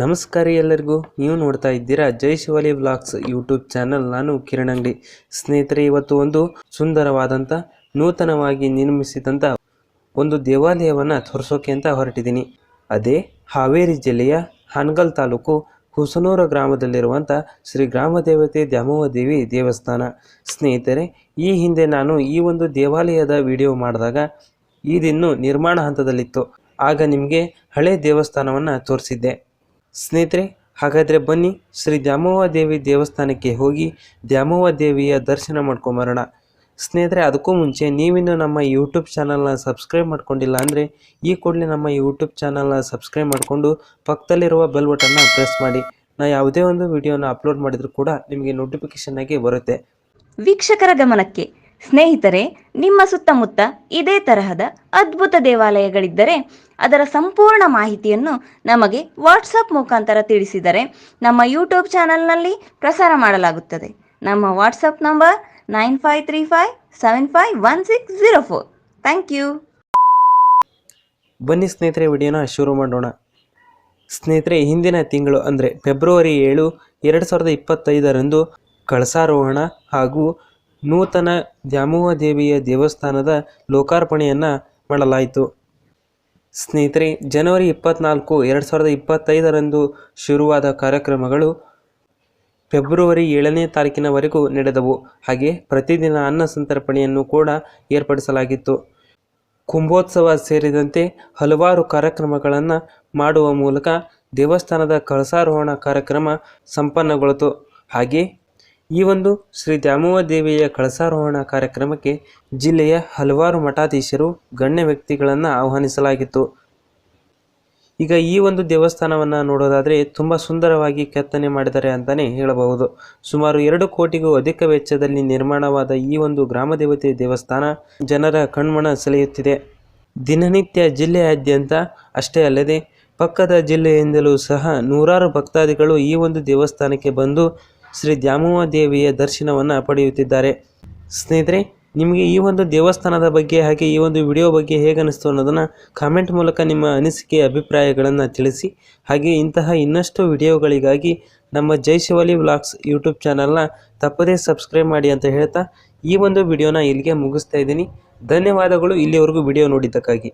ನಮಸ್ಕಾರ ಎಲ್ಲರಿಗೂ. ನೀವು ನೋಡ್ತಾ ಇದ್ದೀರಾ ಜೈ ಶಿವಾಲಿ ವ್ಲಾಗ್ಸ್ ಯೂಟ್ಯೂಬ್ ಚಾನಲ್. ನಾನು ಕಿರಣ್ ಅಂಗಡಿ. ಸ್ನೇಹಿತರೆ, ಇವತ್ತು ಒಂದು ಸುಂದರವಾದಂಥ ನೂತನವಾಗಿ ನಿರ್ಮಿಸಿದಂಥ ಒಂದು ದೇವಾಲಯವನ್ನು ತೋರಿಸೋಕೆ ಅಂತ ಹೊರಟಿದ್ದೀನಿ. ಅದೇ ಹಾವೇರಿ ಜಿಲ್ಲೆಯ ಹಾನಗಲ್ ತಾಲೂಕು ಹುಸನೂರು ಗ್ರಾಮದಲ್ಲಿರುವಂಥ ಶ್ರೀ ಗ್ರಾಮದೇವತೆ ದ್ಯಾಮವ್ವ ದೇವಿ ದೇವಸ್ಥಾನ. ಸ್ನೇಹಿತರೆ, ಈ ಹಿಂದೆ ನಾನು ಈ ಒಂದು ದೇವಾಲಯದ ವಿಡಿಯೋ ಮಾಡಿದಾಗ ಇದಿನ್ನೂ ನಿರ್ಮಾಣ ಹಂತದಲ್ಲಿತ್ತು. ಆಗ ನಿಮಗೆ ಹಳೆ ದೇವಸ್ಥಾನವನ್ನು ತೋರಿಸಿದ್ದೆ. ಸ್ನೇಹಿತರೆ, ಹಾಗಾದರೆ ಬನ್ನಿ ಶ್ರೀ ದ್ಯಾಮವ್ವ ದೇವಿ ದೇವಸ್ಥಾನಕ್ಕೆ ಹೋಗಿ ದ್ಯಾಮವ್ವ ದೇವಿಯ ದರ್ಶನ ಮಾಡ್ಕೊಂಬರೋಣ. ಸ್ನೇಹಿತರೆ, ಅದಕ್ಕೂ ಮುಂಚೆ ನೀವಿನ್ನೂ ನಮ್ಮ ಯೂಟ್ಯೂಬ್ ಚಾನಲ್ನ ಸಬ್ಸ್ಕ್ರೈಬ್ ಮಾಡ್ಕೊಂಡಿಲ್ಲ ಅಂದರೆ ಈ ಕೂಡಲೇ ನಮ್ಮ ಯೂಟ್ಯೂಬ್ ಚಾನಲ್ನ ಸಬ್ಸ್ಕ್ರೈಬ್ ಮಾಡಿಕೊಂಡು ಪಕ್ಕದಲ್ಲಿರುವ ಬೆಲ್ ಬಟನ್ನ ಪ್ರೆಸ್ ಮಾಡಿ. ನಾ ಯಾವುದೇ ಒಂದು ವಿಡಿಯೋನ ಅಪ್ಲೋಡ್ ಮಾಡಿದರೂ ಕೂಡ ನಿಮಗೆ ನೋಟಿಫಿಕೇಷನ್ ಆಗಿ ಬರುತ್ತೆ. ವೀಕ್ಷಕರ ಗಮನಕ್ಕೆ, ಸ್ನೇಹಿತರೆ, ನಿಮ್ಮ ಸುತ್ತಮುತ್ತ ಇದೇ ತರಹದ ಅದ್ಭುತ ದೇವಾಲಯಗಳಿದ್ದರೆ ಅದರ ಸಂಪೂರ್ಣ ಮಾಹಿತಿಯನ್ನು ನಮಗೆ ವಾಟ್ಸಪ್ ಮುಖಾಂತರ ತಿಳಿಸಿದರೆ ನಮ್ಮ ಯೂಟ್ಯೂಬ್ ಚಾನಲ್ನಲ್ಲಿ ಪ್ರಸಾರ ಮಾಡಲಾಗುತ್ತದೆ. ನಮ್ಮ ವಾಟ್ಸಪ್ ನಂಬರ್ 9535751604. Thank you. ಬನ್ನಿ ಸ್ನೇಹಿತರೆ, ವಿಡಿಯೋನ ಶುರು ಮಾಡೋಣ. ಸ್ನೇಹಿತರೆ, ಹಿಂದಿನ ತಿಂಗಳು ಅಂದರೆ ಫೆಬ್ರವರಿ 7, 2025ರಂದು ಕಳಸಾರೋಹಣ ಹಾಗೂ ನೂತನ ದ್ಯಾಮವ್ವ ದೇವಿಯ ದೇವಸ್ಥಾನದ ಲೋಕಾರ್ಪಣೆಯನ್ನು ಮಾಡಲಾಯಿತು. ಸ್ನೇಹಿತರೆ, ಜನವರಿ 24, 2025ರಂದು ಶುರುವಾದ ಕಾರ್ಯಕ್ರಮಗಳು ಫೆಬ್ರವರಿ 7ನೇ ತಾರೀಕಿನವರೆಗೂ ನಡೆದವು. ಹಾಗೆ ಪ್ರತಿದಿನ ಅನ್ನ ಸಂತರ್ಪಣೆಯನ್ನು ಕೂಡ ಏರ್ಪಡಿಸಲಾಗಿತ್ತು. ಕುಂಭೋತ್ಸವ ಸೇರಿದಂತೆ ಹಲವಾರು ಕಾರ್ಯಕ್ರಮಗಳನ್ನು ಮಾಡುವ ಮೂಲಕ ದೇವಸ್ಥಾನದ ಕಳಸಾರೋಹಣ ಕಾರ್ಯಕ್ರಮ ಸಂಪನ್ನಗೊಳಿತು. ಹಾಗೆ ಈ ಒಂದು ಶ್ರೀ ದ್ಯಾಮವ್ವ ದೇವಿಯ ಕಳಸಾರೋಹಣ ಕಾರ್ಯಕ್ರಮಕ್ಕೆ ಜಿಲ್ಲೆಯ ಹಲವಾರು ಮಠಾಧೀಶರು, ಗಣ್ಯ ವ್ಯಕ್ತಿಗಳನ್ನು ಆಹ್ವಾನಿಸಲಾಗಿತ್ತು. ಈಗ ಈ ಒಂದು ದೇವಸ್ಥಾನವನ್ನು ನೋಡೋದಾದರೆ ತುಂಬ ಸುಂದರವಾಗಿ ಕೆತ್ತನೆ ಮಾಡಿದ್ದಾರೆ ಅಂತಲೇ ಹೇಳಬಹುದು. ಸುಮಾರು 2 ಕೋಟಿಗೂ ಅಧಿಕ ವೆಚ್ಚದಲ್ಲಿ ನಿರ್ಮಾಣವಾದ ಈ ಒಂದು ಗ್ರಾಮದೇವತೆ ದೇವಸ್ಥಾನ ಜನರ ಕಣ್ಮನ ಸೆಳೆಯುತ್ತಿದೆ. ದಿನನಿತ್ಯ ಜಿಲ್ಲೆಯಾದ್ಯಂತ ಅಷ್ಟೇ ಅಲ್ಲದೆ ಪಕ್ಕದ ಜಿಲ್ಲೆಯಿಂದಲೂ ಸಹ ನೂರಾರು ಭಕ್ತಾದಿಗಳು ಈ ಒಂದು ದೇವಸ್ಥಾನಕ್ಕೆ ಬಂದು ಶ್ರೀ ದ್ಯಾಮವ್ವ ದೇವಿಯ ದರ್ಶನವನ್ನು ಪಡೆಯುತ್ತಿದ್ದಾರೆ. ಸ್ನೇಹಿತರೆ, ನಿಮಗೆ ಈ ಒಂದು ದೇವಸ್ಥಾನದ ಬಗ್ಗೆ ಹಾಗೆ ಈ ಒಂದು ವಿಡಿಯೋ ಬಗ್ಗೆ ಹೇಗೆ ಅನ್ನಿಸ್ತು ಅನ್ನೋದನ್ನು ಕಾಮೆಂಟ್ ಮೂಲಕ ನಿಮ್ಮ ಅನಿಸಿಕೆ ಅಭಿಪ್ರಾಯಗಳನ್ನು ತಿಳಿಸಿ. ಹಾಗೆ ಇಂತಹ ಇನ್ನಷ್ಟು ವಿಡಿಯೋಗಳಿಗಾಗಿ ನಮ್ಮ ಜೈ ಶಿವಾಲಿ ವ್ಲಾಗ್ಸ್ ಯೂಟ್ಯೂಬ್ ಚಾನಲ್ನ ತಪ್ಪದೇ ಸಬ್ಸ್ಕ್ರೈಬ್ ಮಾಡಿ ಅಂತ ಹೇಳ್ತಾ ಈ ಒಂದು ವಿಡಿಯೋನ ಇಲ್ಲಿಗೆ ಮುಗಿಸ್ತಾ ಇದ್ದೀನಿ. ಧನ್ಯವಾದಗಳು ಇಲ್ಲಿವರೆಗೂ ವಿಡಿಯೋ ನೋಡಿದ್ದಕ್ಕಾಗಿ.